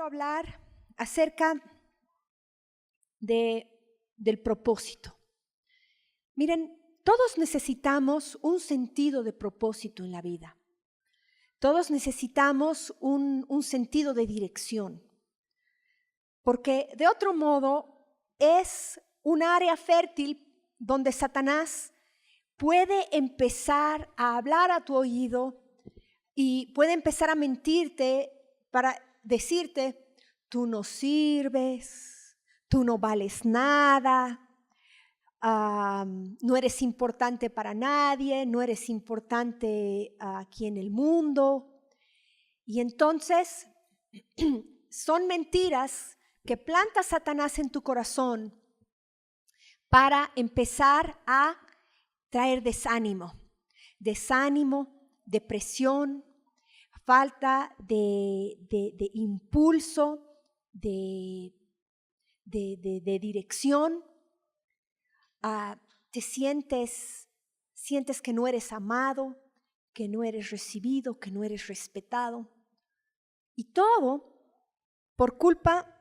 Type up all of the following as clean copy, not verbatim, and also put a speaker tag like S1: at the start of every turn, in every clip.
S1: quiero hablar acerca del propósito. Miren, todos necesitamos un sentido de propósito en la vida. Todos necesitamos un sentido de dirección. Porque de otro modo es un área fértil donde Satanás puede empezar a hablar a tu oído y puede empezar a mentirte para decirte, tú no sirves, tú no vales nada, no eres importante para nadie, no eres importante aquí en el mundo. Y entonces son mentiras que planta Satanás en tu corazón para empezar a traer desánimo, depresión, falta de impulso, de dirección. Te sientes que no eres amado, que no eres recibido, que no eres respetado. Y todo por culpa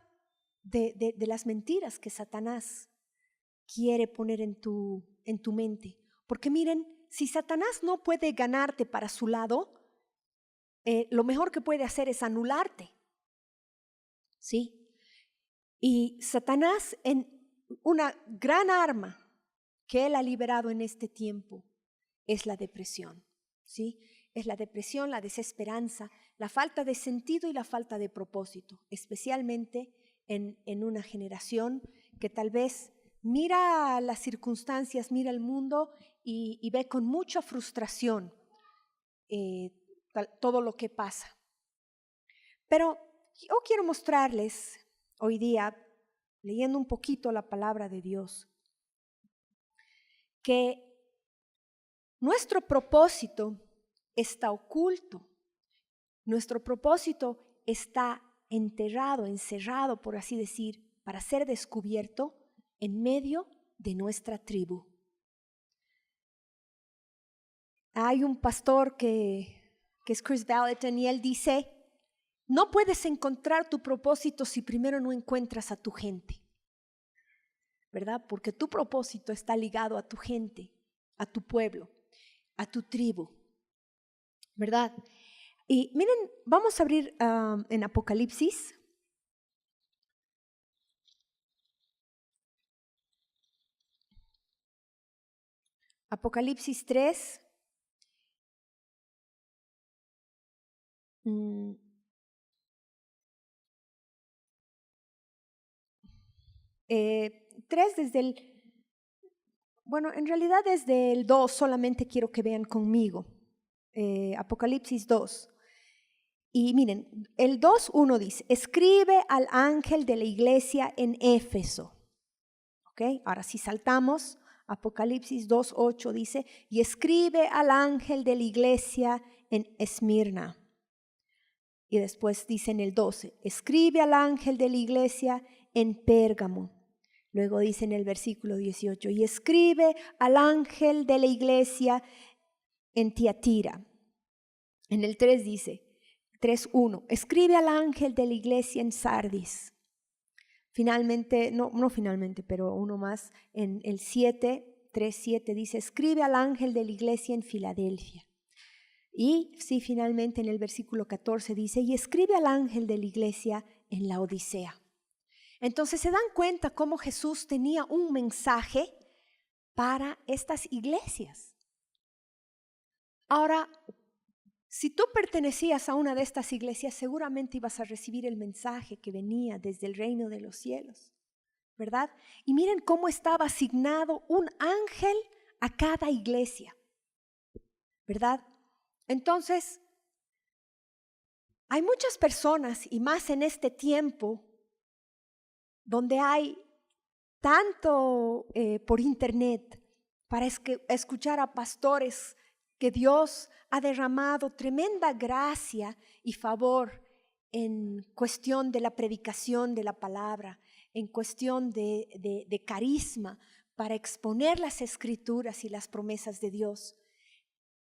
S1: de las mentiras que Satanás quiere poner en tu mente. Porque miren, si Satanás no puede ganarte para su lado, lo mejor que puede hacer es anularte. ¿Sí? Y Satanás, en una gran arma que él ha liberado en este tiempo, es la depresión. ¿Sí? Es la depresión, la desesperanza, la falta de sentido y la falta de propósito, especialmente en una generación que tal vez mira las circunstancias, mira el mundo y ve con mucha frustración todo lo que pasa. Pero yo quiero mostrarles hoy día, leyendo un poquito la palabra de Dios, que nuestro propósito está oculto. Nuestro propósito está enterrado, encerrado, por así decir, para ser descubierto en medio de nuestra tribu. Hay un pastor que es Chris Vallotton y él dice, no puedes encontrar tu propósito si primero no encuentras a tu gente, ¿verdad? Porque tu propósito está ligado a tu gente, a tu pueblo, a tu tribu, ¿verdad? Y miren, vamos a abrir en Apocalipsis. Apocalipsis 3. 3 desde en realidad desde el 2 solamente quiero que vean conmigo. Apocalipsis 2. Y miren, el 2:1 dice, escribe al ángel de la iglesia en Éfeso. ¿Ok? Ahora si saltamos, Apocalipsis 2:8 dice, y escribe al ángel de la iglesia en Esmirna. Y después dice en el 12, escribe al ángel de la iglesia en Pérgamo. Luego dice en el versículo 18, y escribe al ángel de la iglesia en Tiatira. En el 3 dice, 3:1, escribe al ángel de la iglesia en Sardis. Finalmente, no finalmente, pero uno más, en el 3:7 dice, escribe al ángel de la iglesia en Filadelfia. Y sí, finalmente en el versículo 14 dice, y escribe al ángel de la iglesia en la Odisea. Entonces se dan cuenta cómo Jesús tenía un mensaje para estas iglesias. Ahora, si tú pertenecías a una de estas iglesias, seguramente ibas a recibir el mensaje que venía desde el reino de los cielos, ¿verdad? Y miren cómo estaba asignado un ángel a cada iglesia, ¿verdad? Entonces, hay muchas personas, y más en este tiempo, donde hay tanto por internet para escuchar a pastores que Dios ha derramado tremenda gracia y favor en cuestión de la predicación de la palabra, en cuestión de carisma para exponer las escrituras y las promesas de Dios.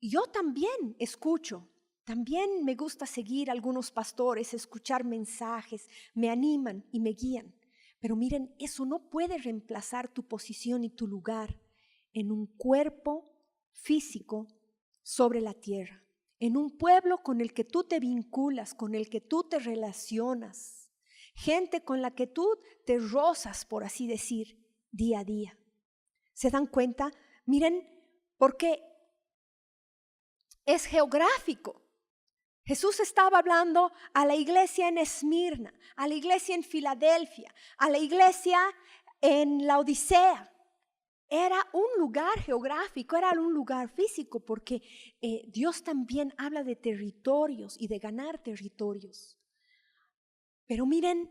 S1: Yo también escucho También me gusta seguir a algunos pastores, escuchar mensajes, me animan y me guían. Pero miren, eso no puede reemplazar tu posición y tu lugar en un cuerpo físico sobre la tierra, en un pueblo con el que tú te vinculas, con el que tú te relacionas, gente con la que tú te rozas, por así decir, día a día. ¿Se dan cuenta? Miren, porque es geográfico. Jesús estaba hablando a la iglesia en Esmirna, a la iglesia en Filadelfia, a la iglesia en la Odisea. Era un lugar geográfico, era un lugar físico, porque Dios también habla de territorios y de ganar territorios. Pero miren,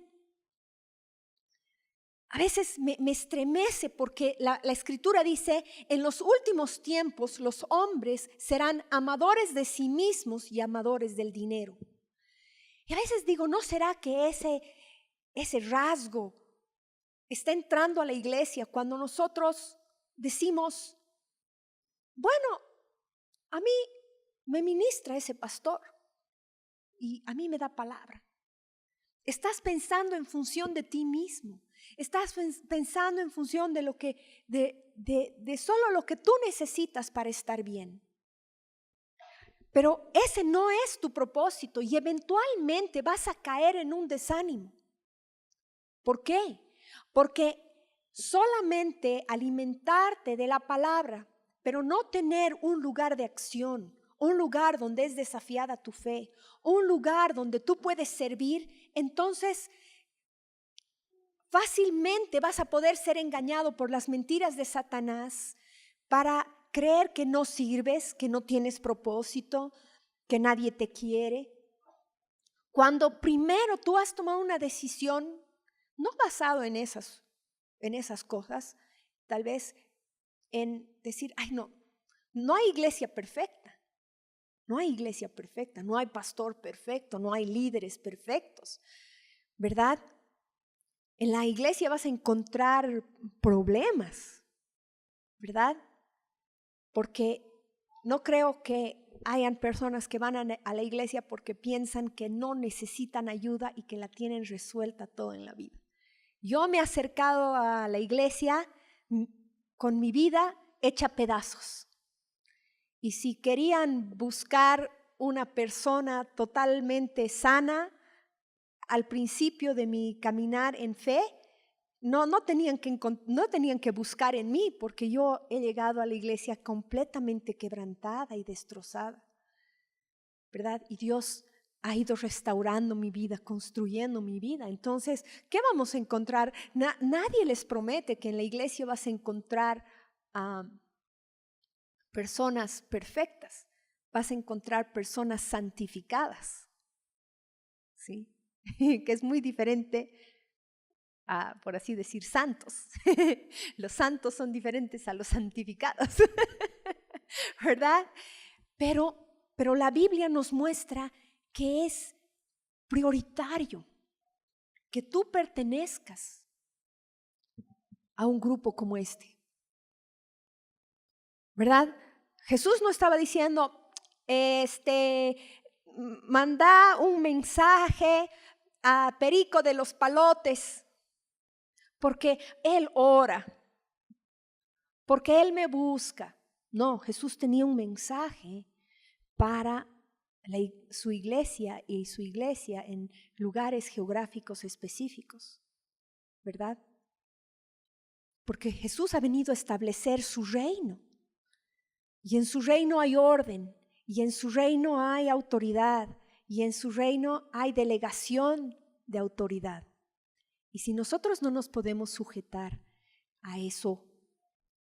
S1: a veces me estremece porque la Escritura dice, en los últimos tiempos los hombres serán amadores de sí mismos y amadores del dinero. Y a veces digo, ¿no será que ese rasgo está entrando a la iglesia cuando nosotros decimos, bueno, a mí me ministra ese pastor y a mí me da palabra? Estás pensando en función de ti mismo. Estás pensando en función de lo que, de solo lo que tú necesitas para estar bien. Pero ese no es tu propósito y eventualmente vas a caer en un desánimo. ¿Por qué? Porque solamente alimentarte de la palabra, pero no tener un lugar de acción, un lugar donde es desafiada tu fe, un lugar donde tú puedes servir, entonces fácilmente vas a poder ser engañado por las mentiras de Satanás para creer que no sirves, que no tienes propósito, que nadie te quiere. Cuando primero tú has tomado una decisión, no basado en esas cosas, tal vez en decir, ay no hay iglesia perfecta, no hay iglesia perfecta, no hay pastor perfecto, no hay líderes perfectos, ¿verdad? En la iglesia vas a encontrar problemas, ¿verdad? Porque no creo que hayan personas que van a la iglesia porque piensan que no necesitan ayuda y que la tienen resuelta todo en la vida. Yo me he acercado a la iglesia con mi vida hecha pedazos. Y si querían buscar una persona totalmente sana al principio de mi caminar en fe, no tenían que buscar en mí, porque yo he llegado a la iglesia completamente quebrantada y destrozada, ¿verdad? Y Dios ha ido restaurando mi vida, construyendo mi vida. Entonces, ¿qué vamos a encontrar? Nadie les promete que en la iglesia vas a encontrar personas perfectas, vas a encontrar personas santificadas, ¿sí? Que es muy diferente a, por así decir, santos. Los santos son diferentes a los santificados, ¿verdad? Pero la Biblia nos muestra que es prioritario que tú pertenezcas a un grupo como este, ¿verdad? Jesús no estaba diciendo, manda un mensaje a Perico de los Palotes, porque él ora, porque él me busca. No, Jesús tenía un mensaje para su iglesia y su iglesia en lugares geográficos específicos, ¿verdad? Porque Jesús ha venido a establecer su reino. Y en su reino hay orden, y en su reino hay autoridad, y en su reino hay delegación de autoridad. Y si nosotros no nos podemos sujetar a eso,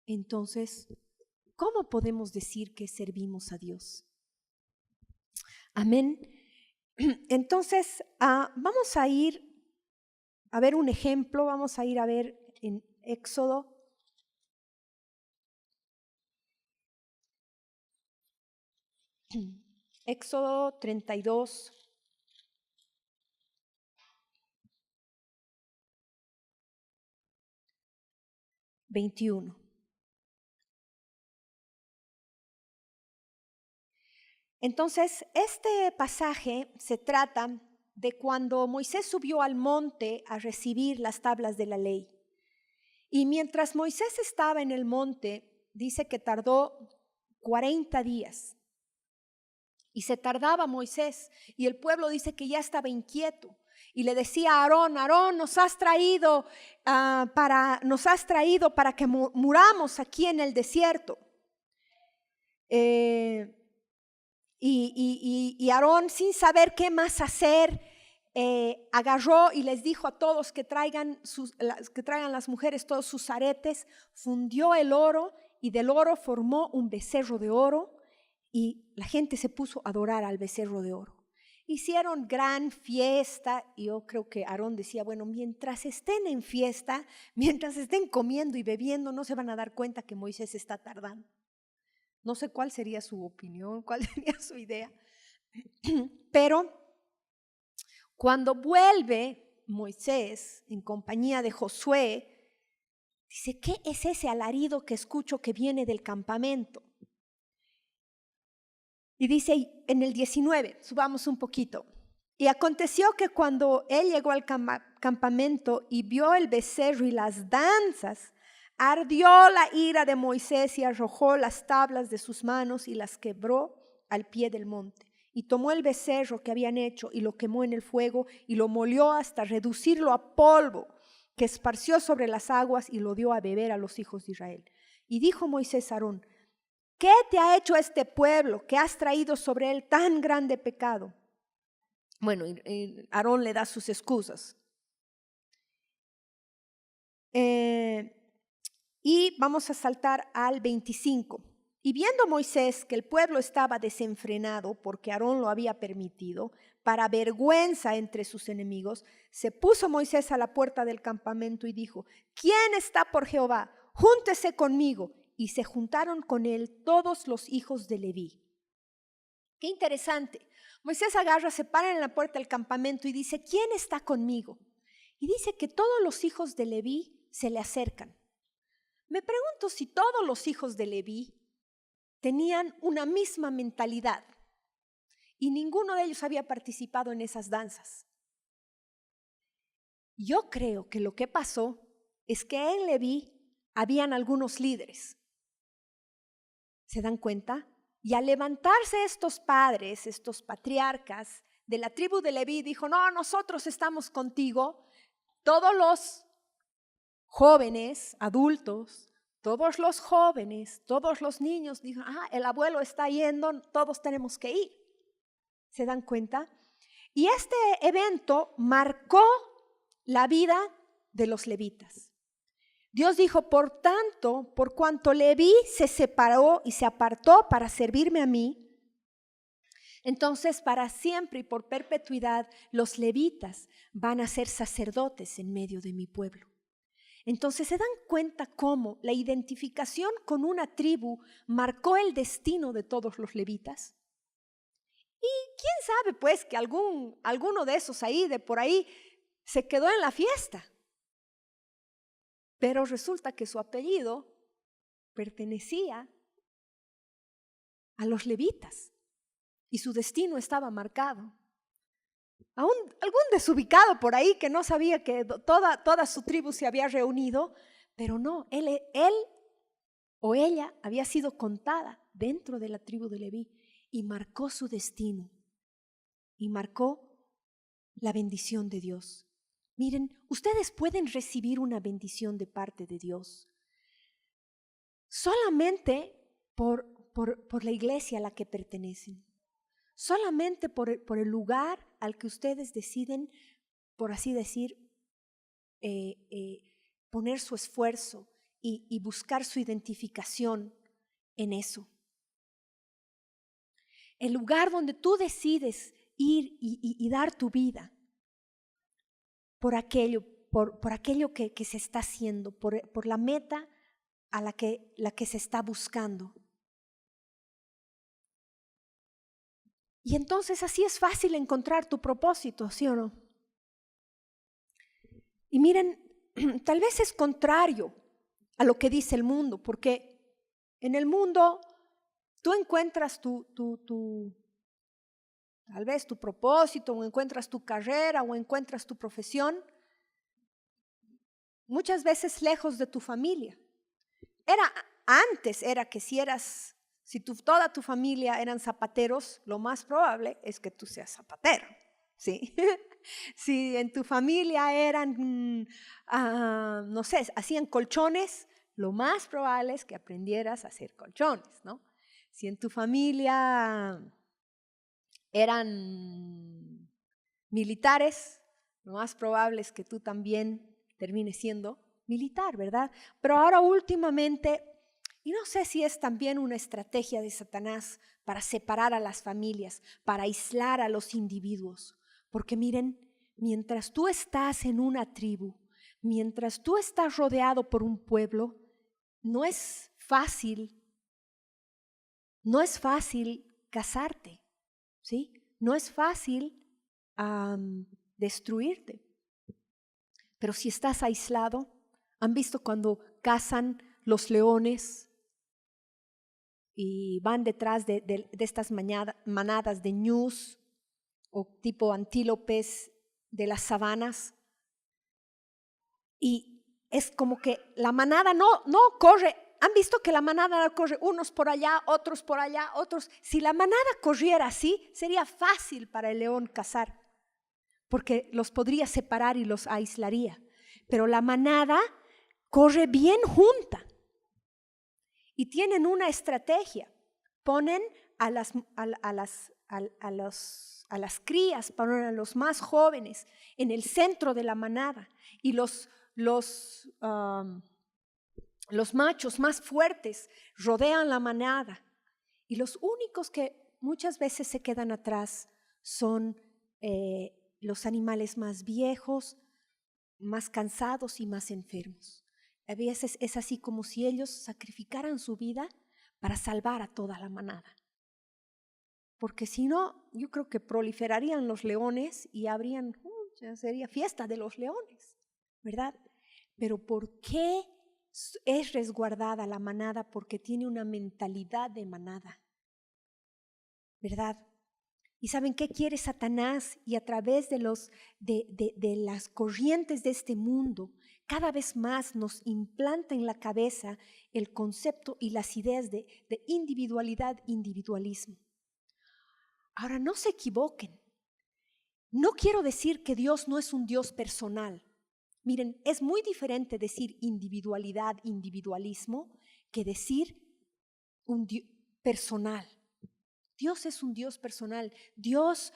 S1: entonces, ¿cómo podemos decir que servimos a Dios? Amén. Entonces, vamos a ir a ver un ejemplo, vamos a ir a ver en Éxodo. Éxodo 32. Entonces, este pasaje se trata de cuando Moisés subió al monte a recibir las tablas de la ley. Y mientras Moisés estaba en el monte, dice que tardó 40 días. Y se tardaba Moisés, y el pueblo dice que ya estaba inquieto. Y le decía a Aarón, Aarón, nos has traído para que muramos aquí en el desierto. Y Aarón, sin saber qué más hacer, agarró y les dijo a todos que traigan las mujeres todos sus aretes, fundió el oro y del oro formó un becerro de oro y la gente se puso a adorar al becerro de oro. Hicieron gran fiesta y yo creo que Aarón decía, bueno, mientras estén en fiesta, mientras estén comiendo y bebiendo, no se van a dar cuenta que Moisés está tardando. No sé cuál sería su opinión, cuál sería su idea, pero cuando vuelve Moisés en compañía de Josué, dice, ¿qué es ese alarido que escucho que viene del campamento? Y dice en el 19, subamos un poquito. Y aconteció que cuando él llegó al campamento y vio el becerro y las danzas, ardió la ira de Moisés y arrojó las tablas de sus manos y las quebró al pie del monte. Y tomó el becerro que habían hecho y lo quemó en el fuego y lo molió hasta reducirlo a polvo, que esparció sobre las aguas y lo dio a beber a los hijos de Israel. Y dijo Moisés a Aarón, ¿qué te ha hecho este pueblo que has traído sobre él tan grande pecado? Bueno, Aarón le da sus excusas. Y vamos a saltar al 25. Y viendo Moisés que el pueblo estaba desenfrenado porque Aarón lo había permitido, para vergüenza entre sus enemigos, se puso Moisés a la puerta del campamento y dijo, ¿quién está por Jehová? Júntese conmigo. Y se juntaron con él todos los hijos de Leví. Qué interesante. Moisés agarra, se para en la puerta del campamento y dice, ¿quién está conmigo? Y dice que todos los hijos de Leví se le acercan. Me pregunto si todos los hijos de Leví tenían una misma mentalidad y ninguno de ellos había participado en esas danzas. Yo creo que lo que pasó es que en Leví habían algunos líderes. ¿Se dan cuenta? Y al levantarse estos padres, estos patriarcas de la tribu de Leví, dijo, no, nosotros estamos contigo. Todos los jóvenes, adultos, todos los jóvenes, todos los niños, dijo, el abuelo está yendo, todos tenemos que ir. ¿Se dan cuenta? Y este evento marcó la vida de los levitas. Dios dijo, por tanto, por cuanto Leví se separó y se apartó para servirme a mí, entonces para siempre y por perpetuidad los levitas van a ser sacerdotes en medio de mi pueblo. Entonces se dan cuenta cómo la identificación con una tribu marcó el destino de todos los levitas. Y quién sabe pues que alguno de esos ahí, de por ahí, se quedó en la fiesta. Pero resulta que su apellido pertenecía a los levitas y su destino estaba marcado. Algún desubicado por ahí que no sabía que toda su tribu se había reunido, pero no, él o ella había sido contada dentro de la tribu de Leví y marcó su destino y marcó la bendición de Dios. Miren, ustedes pueden recibir una bendición de parte de Dios solamente por la iglesia a la que pertenecen, solamente por el lugar al que ustedes deciden, por así decir, poner su esfuerzo y buscar su identificación en eso. El lugar donde tú decides ir y dar tu vida por aquello que se está haciendo, por la meta a la que se está buscando. Y entonces así es fácil encontrar tu propósito, ¿sí o no? Y miren, tal vez es contrario a lo que dice el mundo, porque en el mundo tú encuentras tu Tal vez tu propósito, o encuentras tu carrera, o encuentras tu profesión, muchas veces lejos de tu familia. Antes era que si toda tu familia eran zapateros, lo más probable es que tú seas zapatero, ¿sí? Si en tu familia eran, no sé, hacían colchones, lo más probable es que aprendieras a hacer colchones, ¿no? Si en tu familia eran militares, lo más probable es que tú también termines siendo militar, ¿verdad? Pero ahora últimamente, y no sé si es también una estrategia de Satanás para separar a las familias, para aislar a los individuos, porque miren, mientras tú estás en una tribu, mientras tú estás rodeado por un pueblo, no es fácil casarte, ¿sí? No es fácil destruirte. Pero si estás aislado, ¿han visto cuando cazan los leones y van detrás de estas manadas de ñus o tipo antílopes de las sabanas? Y es como que la manada no corre. ¿Han visto que la manada corre unos por allá, otros? Si la manada corriera así, sería fácil para el león cazar, porque los podría separar y los aislaría. Pero la manada corre bien junta y tienen una estrategia. Ponen a las crías, ponen a los más jóvenes en el centro de la manada y los machos más fuertes rodean la manada, y los únicos que muchas veces se quedan atrás son los animales más viejos, más cansados y más enfermos. A veces es así como si ellos sacrificaran su vida para salvar a toda la manada. Porque si no, yo creo que proliferarían los leones y ya sería fiesta de los leones, ¿verdad? Pero ¿por qué es resguardada la manada? Porque tiene una mentalidad de manada, ¿verdad? ¿Y saben qué quiere Satanás? Y a través de las corrientes de este mundo, cada vez más nos implanta en la cabeza el concepto y las ideas de individualidad, individualismo. Ahora, no se equivoquen. No quiero decir que Dios no es un Dios personal. Miren, es muy diferente decir individualidad, individualismo, que decir un Dios personal. Dios es un Dios personal. Dios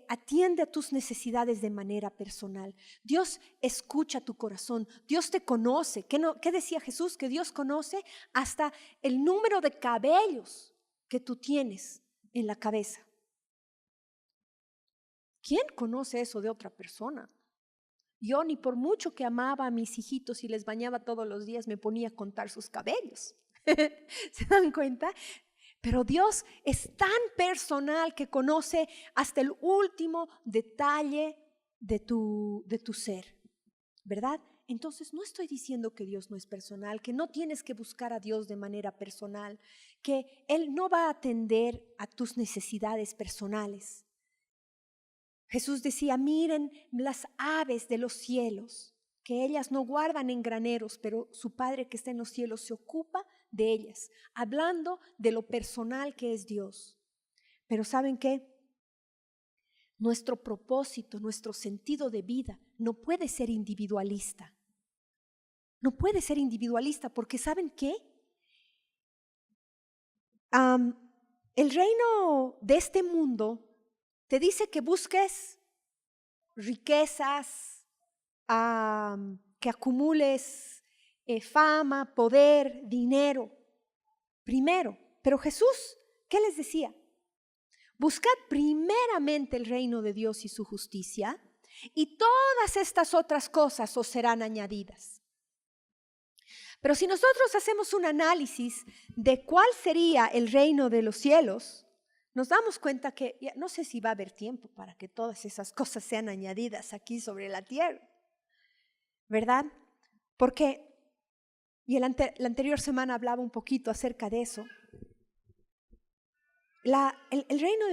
S1: atiende a tus necesidades de manera personal. Dios escucha tu corazón. Dios te conoce. ¿Qué decía Jesús? Que Dios conoce hasta el número de cabellos que tú tienes en la cabeza. ¿Quién conoce eso de otra persona? Yo, ni por mucho que amaba a mis hijitos y les bañaba todos los días, me ponía a contar sus cabellos. ¿Se dan cuenta? Pero Dios es tan personal que conoce hasta el último detalle de tu ser, ¿verdad? Entonces no estoy diciendo que Dios no es personal, que no tienes que buscar a Dios de manera personal, que Él no va a atender a tus necesidades personales. Jesús decía, miren las aves de los cielos, que ellas no guardan en graneros, pero su Padre que está en los cielos se ocupa de ellas, hablando de lo personal que es Dios. Pero ¿saben qué? Nuestro propósito, nuestro sentido de vida no puede ser individualista. No puede ser individualista porque ¿saben qué? El reino de este mundo te dice que busques riquezas, que acumules fama, poder, dinero, primero. Pero Jesús, ¿qué les decía? Buscad primeramente el reino de Dios y su justicia, y todas estas otras cosas os serán añadidas. Pero si nosotros hacemos un análisis de cuál sería el reino de los cielos, nos damos cuenta que no sé si va a haber tiempo para que todas esas cosas sean añadidas aquí sobre la tierra, ¿verdad? Porque, y la anterior semana hablaba un poquito acerca de eso, El reino de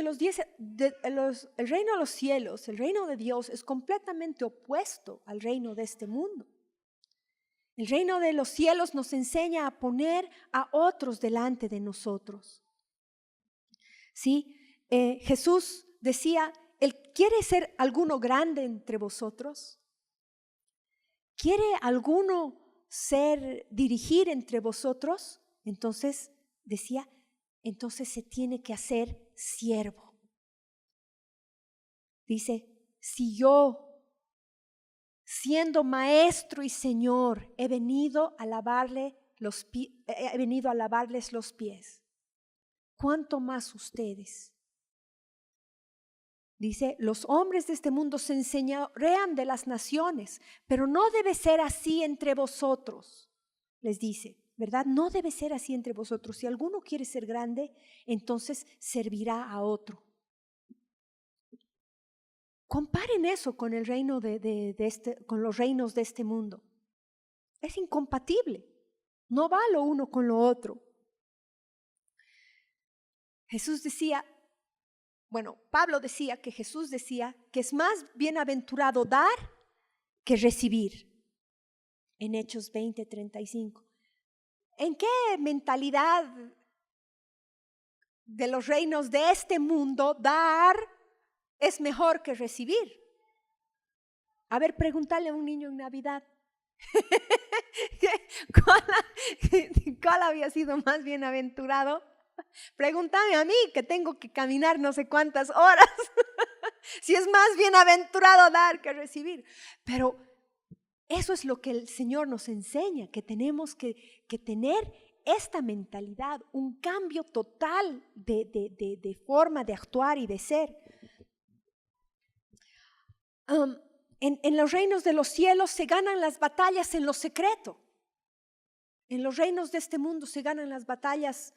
S1: el reino de los cielos, el reino de Dios es completamente opuesto al reino de este mundo. El reino de los cielos nos enseña a poner a otros delante de nosotros. ¿Sí? Jesús decía, ¿quiere ser alguno grande entre vosotros? ¿Quiere alguno dirigir entre vosotros? Entonces decía, entonces se tiene que hacer siervo. Dice, si yo, siendo maestro y señor, he venido a lavarles los pies, ¿cuánto más ustedes? Dice, los hombres de este mundo se enseñorean de las naciones, pero no debe ser así entre vosotros, les dice, ¿verdad? No debe ser así entre vosotros. Si alguno quiere ser grande, entonces servirá a otro. Comparen eso con el reino con los reinos de este mundo. Es incompatible. No va lo uno con lo otro. Pablo decía que Jesús decía que es más bienaventurado dar que recibir. En Hechos 20:35. ¿En qué mentalidad de los reinos de este mundo dar es mejor que recibir? A ver, pregúntale a un niño en Navidad. ¿Cuál había sido más bienaventurado? Pregúntame a mí, que tengo que caminar no sé cuántas horas. Si es más bienaventurado dar que recibir. Pero eso es lo que el Señor nos enseña, que tenemos que tener esta mentalidad, un cambio total de forma de actuar y de ser. En los reinos de los cielos se ganan las batallas en lo secreto. En los reinos de este mundo se ganan las batallas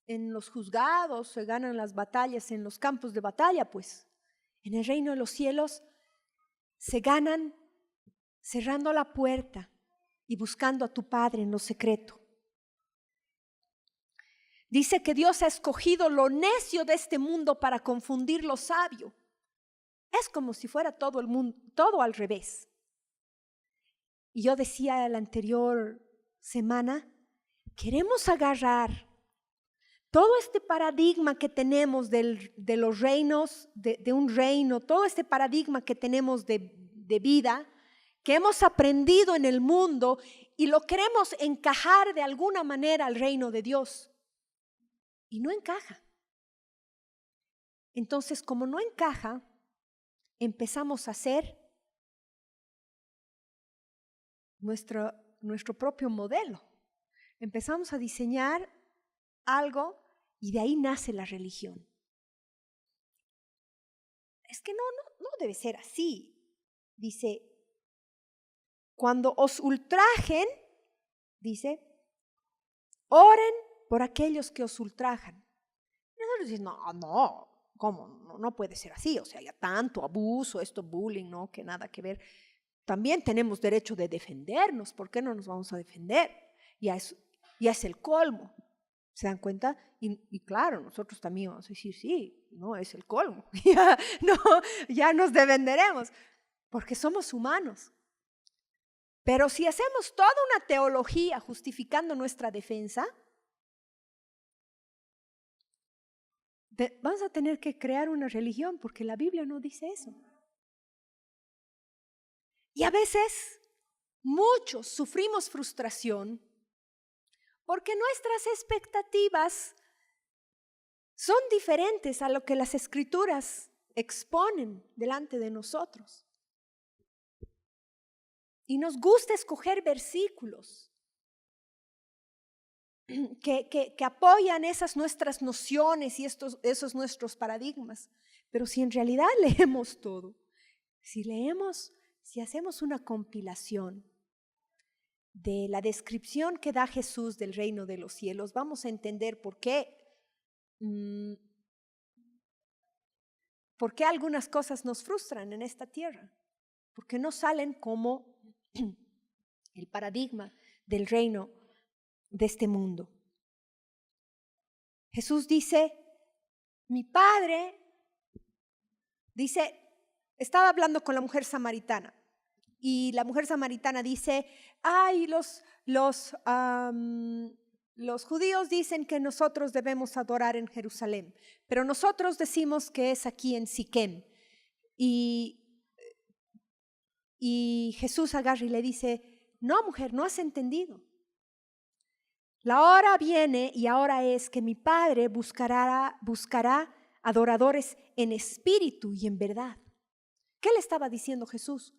S1: en los juzgados, se ganan las batallas en los campos de batalla, pues. En el reino de los cielos se ganan cerrando la puerta y buscando a tu Padre en lo secreto. Dice que Dios ha escogido lo necio de este mundo para confundir lo sabio. Es como si fuera todo el mundo, todo al revés. Y yo decía la anterior semana, queremos agarrar todo este paradigma que tenemos de los reinos, de un reino, todo este paradigma que tenemos de vida, que hemos aprendido en el mundo y lo queremos encajar de alguna manera al reino de Dios. Y no encaja. Entonces, como no encaja, empezamos a hacer nuestro propio modelo. Empezamos a diseñar algo y de ahí nace la religión. Es que no debe ser así. Dice, cuando os ultrajen, dice, oren por aquellos que os ultrajan. Y nosotros decimos, no, ¿cómo? No puede ser así. O sea, ya tanto abuso, esto bullying, no, que nada que ver. También tenemos derecho de defendernos. ¿Por qué no nos vamos a defender? Ya es el colmo. ¿Se dan cuenta? Y claro, nosotros también vamos a decir, sí, no, es el colmo. Ya nos defenderemos, porque somos humanos. Pero si hacemos toda una teología justificando nuestra defensa, vamos a tener que crear una religión, porque la Biblia no dice eso. Y a veces, muchos sufrimos frustración porque nuestras expectativas son diferentes a lo que las Escrituras exponen delante de nosotros. Y nos gusta escoger versículos que apoyan esas nuestras nociones y esos nuestros paradigmas. Pero si en realidad leemos todo, si hacemos una compilación de la descripción que da Jesús del reino de los cielos, vamos a entender por qué algunas cosas nos frustran en esta tierra, porque no salen como el paradigma del reino de este mundo. Jesús dice, mi padre, dice, estaba hablando con la mujer samaritana y la mujer samaritana dice, ay, los judíos dicen que nosotros debemos adorar en Jerusalén, pero nosotros decimos que es aquí en Siquem. Y Jesús agarra y le dice, no, mujer, no has entendido. La hora viene y ahora es que mi Padre buscará adoradores en espíritu y en verdad. ¿Qué le estaba diciendo Jesús?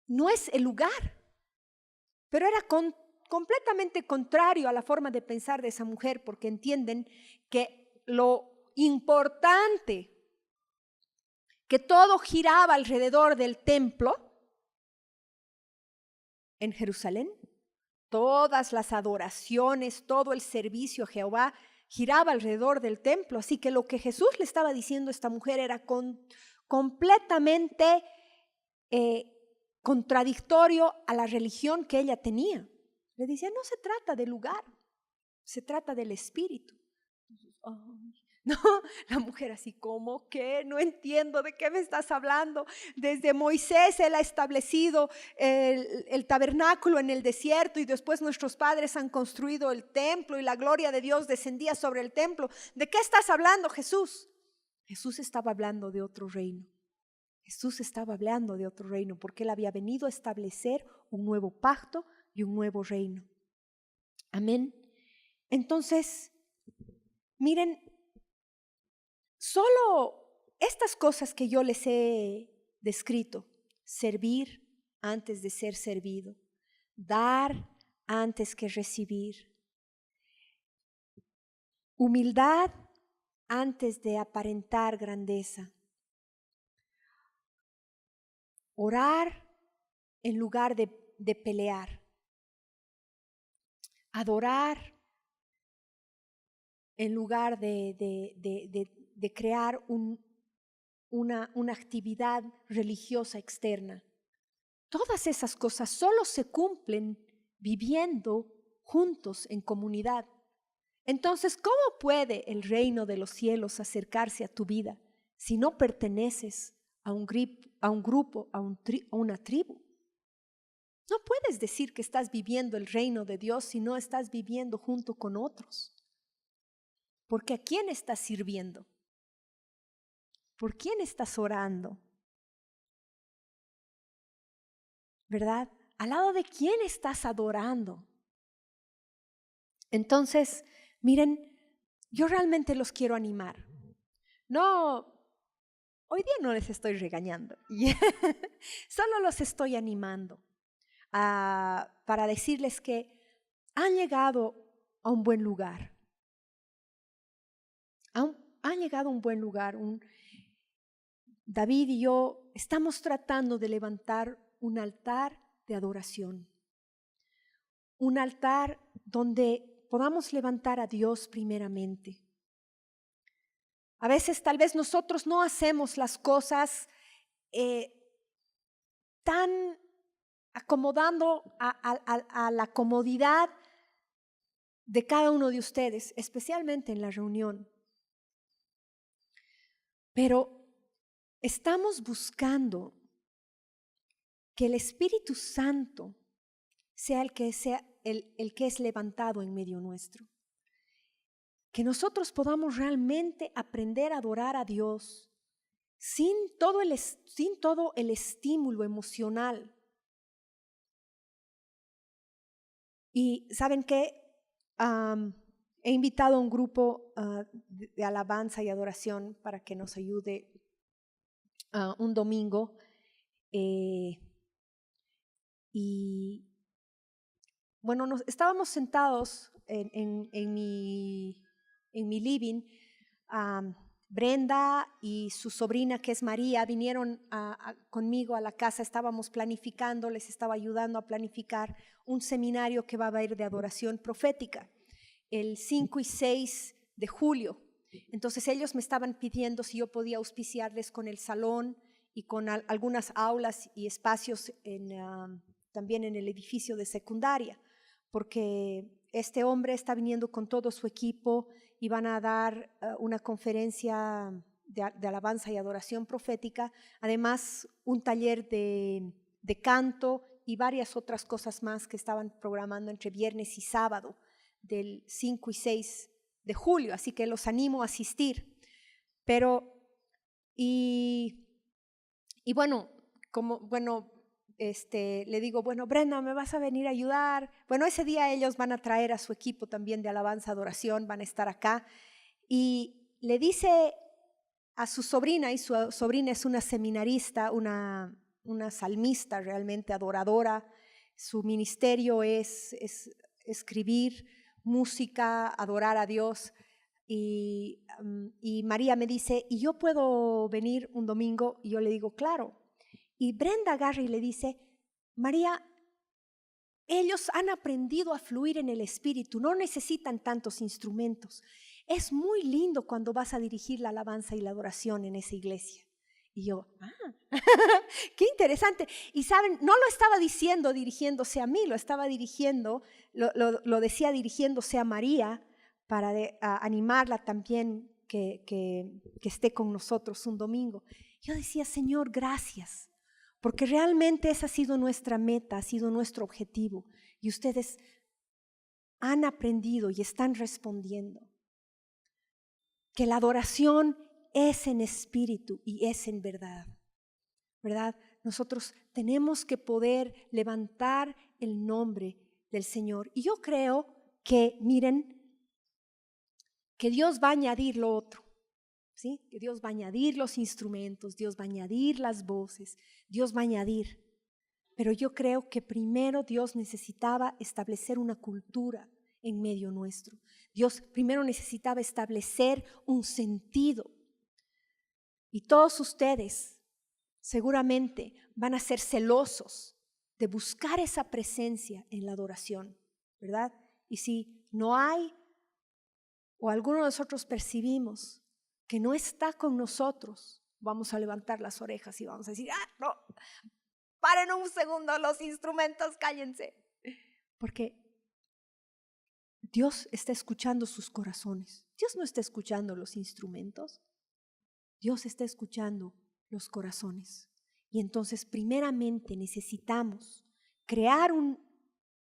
S1: No es el lugar, pero era completamente contrario a la forma de pensar de esa mujer, porque entienden que lo importante, que todo giraba alrededor del templo en Jerusalén, todas las adoraciones, todo el servicio a Jehová giraba alrededor del templo. Así que lo que Jesús le estaba diciendo a esta mujer era completamente contradictorio a la religión que ella tenía. Le decía, no se trata del lugar, se trata del espíritu. No, la mujer así como que no entiendo de qué me estás hablando. Desde Moisés él ha establecido el tabernáculo en el desierto y después nuestros padres han construido el templo y la gloria de Dios descendía sobre el templo. ¿De qué estás hablando, Jesús? Jesús estaba hablando de otro reino. Jesús estaba hablando de otro reino porque él había venido a establecer un nuevo pacto y un nuevo reino. Amén. Entonces, miren, solo estas cosas que yo les he descrito, servir antes de ser servido, dar antes que recibir, humildad antes de aparentar grandeza, orar en lugar de pelear, adorar en lugar de crear una actividad religiosa externa. Todas esas cosas solo se cumplen viviendo juntos en comunidad. Entonces, ¿cómo puede el reino de los cielos acercarse a tu vida si no perteneces a un grupo, a una tribu? No puedes decir que estás viviendo el reino de Dios si no estás viviendo junto con otros. Porque ¿a quién estás sirviendo? ¿Por quién estás orando? ¿Verdad? ¿Al lado de quién estás adorando? Entonces, miren, yo realmente los quiero animar. No, hoy día no les estoy regañando, solo los estoy animando para decirles que han llegado a un buen lugar. Han llegado a un buen lugar. David y yo estamos tratando de levantar un altar de adoración. Un altar donde podamos levantar a Dios primeramente. A veces tal vez nosotros no hacemos las cosas tan acomodando a la comodidad de cada uno de ustedes, especialmente en la reunión. Pero estamos buscando que el Espíritu Santo sea el que es levantado en medio nuestro. Que nosotros podamos realmente aprender a adorar a Dios sin todo el estímulo emocional. Y ¿saben qué? He invitado a un grupo de alabanza y adoración para que nos ayude un domingo. Y bueno, estábamos sentados en mi living. Brenda y su sobrina, que es María, vinieron conmigo a la casa. Estábamos planificando, les estaba ayudando a planificar un seminario que va a haber de adoración profética el 5 y 6 de julio. Entonces ellos me estaban pidiendo si yo podía auspiciarles con el salón y con algunas aulas y espacios también en el edificio de secundaria, porque este hombre está viniendo con todo su equipo y van a dar una conferencia de alabanza y adoración profética, además un taller de canto y varias otras cosas más que estaban programando entre viernes y sábado del 5 y 6 de julio, así que los animo a asistir. Pero, y bueno, le digo, bueno, Brenda, ¿me vas a venir a ayudar? Bueno, ese día ellos van a traer a su equipo también de alabanza, adoración, van a estar acá. Y le dice a su sobrina, y su sobrina es una seminarista, una salmista realmente adoradora. Su ministerio es escribir música, adorar a Dios. Y María me dice, ¿y yo puedo venir un domingo? Y yo le digo, claro. Y Brenda agarra y le dice, María, ellos han aprendido a fluir en el Espíritu, no necesitan tantos instrumentos. Es muy lindo cuando vas a dirigir la alabanza y la adoración en esa iglesia. Y yo, qué interesante. Y saben, no lo estaba diciendo dirigiéndose a mí, lo estaba dirigiendo, lo decía dirigiéndose a María para animarla también que esté con nosotros un domingo. Yo decía, Señor, gracias, porque realmente esa ha sido nuestra meta, ha sido nuestro objetivo. Y ustedes han aprendido y están respondiendo que la adoración es en espíritu y es en verdad, ¿verdad? Nosotros tenemos que poder levantar el nombre del Señor. Y yo creo que, miren, que Dios va a añadir lo otro, ¿sí? Que Dios va a añadir los instrumentos, Dios va a añadir las voces, Dios va a añadir. Pero yo creo que primero Dios necesitaba establecer una cultura en medio nuestro. Dios primero necesitaba establecer un sentido. Y todos ustedes seguramente van a ser celosos de buscar esa presencia en la adoración, ¿verdad? Y si no hay, o alguno de nosotros percibimos que no está con nosotros, vamos a levantar las orejas y vamos a decir, no, paren un segundo los instrumentos, cállense. Porque Dios está escuchando sus corazones. Dios no está escuchando los instrumentos. Dios está escuchando los corazones. Y entonces, primeramente, necesitamos crear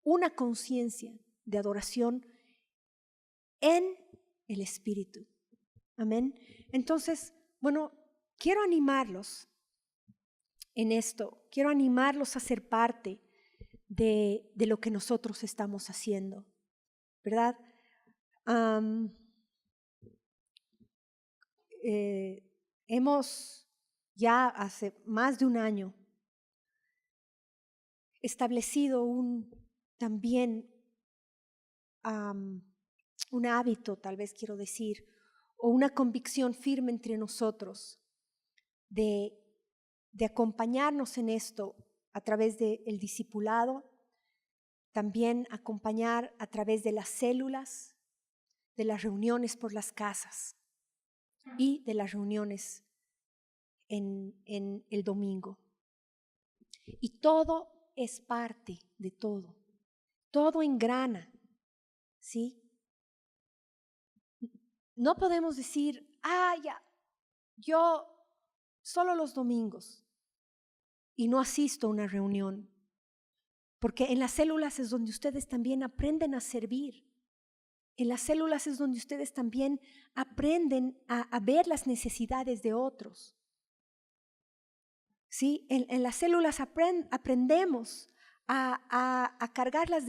S1: una conciencia de adoración en el Espíritu. Amén. Entonces, bueno, quiero animarlos en esto. Quiero animarlos a ser parte de lo que nosotros estamos haciendo, ¿verdad? Hemos ya hace más de un año establecido también un hábito, tal vez quiero decir, o una convicción firme entre nosotros de acompañarnos en esto a través del discipulado, también acompañar a través de las células, de las reuniones por las casas y de las reuniones en el domingo. Y todo es parte de todo. Todo engrana, ¿sí? No podemos decir, ya, yo solo los domingos y no asisto a una reunión. Porque en las células es donde ustedes también aprenden a servir. En las células es donde ustedes también aprenden a ver las necesidades de otros. ¿Sí? En las células aprendemos a cargar las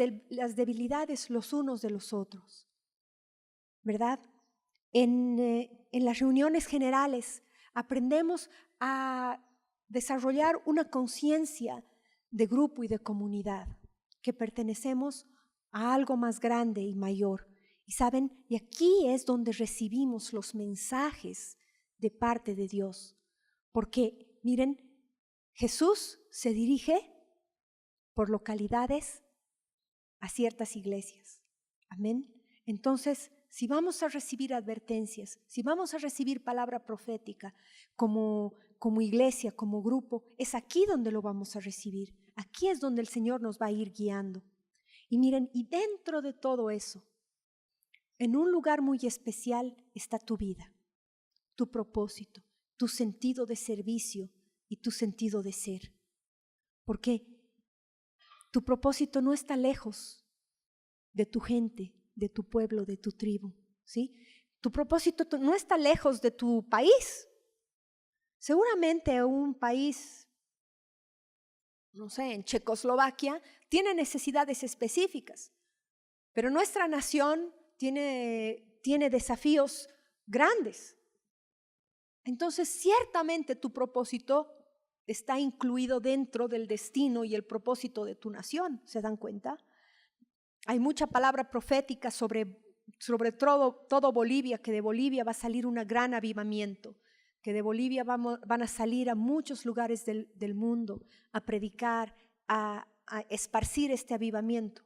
S1: debilidades los unos de los otros, ¿verdad? En las reuniones generales aprendemos a desarrollar una conciencia de grupo y de comunidad, que pertenecemos a algo más grande y mayor. Y saben, y aquí es donde recibimos los mensajes de parte de Dios, porque miren, Jesús se dirige por localidades a ciertas iglesias. Amén. Entonces, si vamos a recibir advertencias, si vamos a recibir palabra profética como iglesia, como grupo, es aquí donde lo vamos a recibir. Aquí es donde el Señor nos va a ir guiando. Y miren, y dentro de todo eso, en un lugar muy especial está tu vida, tu propósito, tu sentido de servicio y tu sentido de ser. Porque tu propósito no está lejos de tu gente, de tu pueblo, de tu tribu, ¿sí? Tu propósito no está lejos de tu país. Seguramente un país, no sé, en Checoslovaquia, tiene necesidades específicas, pero nuestra nación tiene desafíos grandes. Entonces, ciertamente tu propósito está incluido dentro del destino y el propósito de tu nación, ¿se dan cuenta? Hay mucha palabra profética sobre todo Bolivia, que de Bolivia va a salir un gran avivamiento, que de Bolivia van a salir a muchos lugares del mundo a predicar, a esparcir este avivamiento.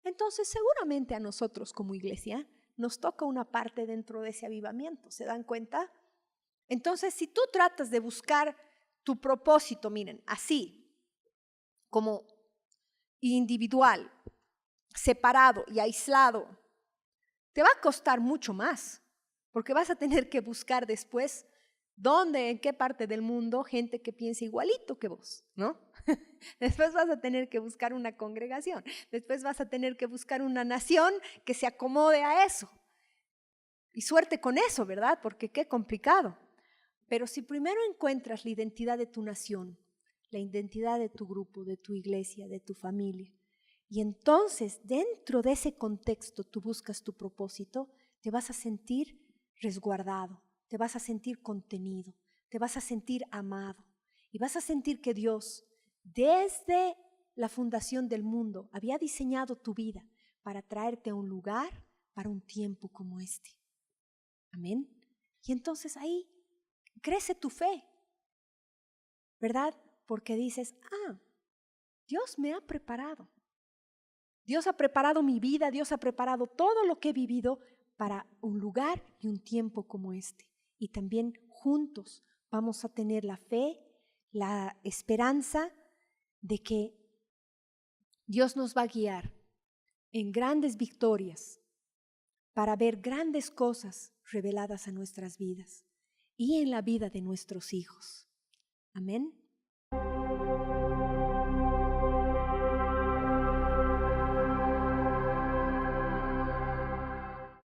S1: Entonces, seguramente a nosotros como iglesia nos toca una parte dentro de ese avivamiento, ¿se dan cuenta? Entonces, si tú tratas de buscar tu propósito, miren, así, como individual, separado y aislado, te va a costar mucho más, porque vas a tener que buscar después dónde, en qué parte del mundo, gente que piense igualito que vos, ¿no? Después vas a tener que buscar una congregación, después vas a tener que buscar una nación que se acomode a eso. Y suerte con eso, ¿verdad? Porque qué complicado. Pero si primero encuentras la identidad de tu nación, la identidad de tu grupo, de tu iglesia, de tu familia, y entonces dentro de ese contexto tú buscas tu propósito, te vas a sentir resguardado, te vas a sentir contenido, te vas a sentir amado y vas a sentir que Dios desde la fundación del mundo había diseñado tu vida para traerte a un lugar, para un tiempo como este. Amén. Y entonces ahí crece tu fe, ¿verdad? Porque dices, Dios me ha preparado. Dios ha preparado mi vida, Dios ha preparado todo lo que he vivido para un lugar y un tiempo como este. Y también juntos vamos a tener la fe, la esperanza de que Dios nos va a guiar en grandes victorias para ver grandes cosas reveladas a nuestras vidas y en la vida de nuestros hijos. Amén.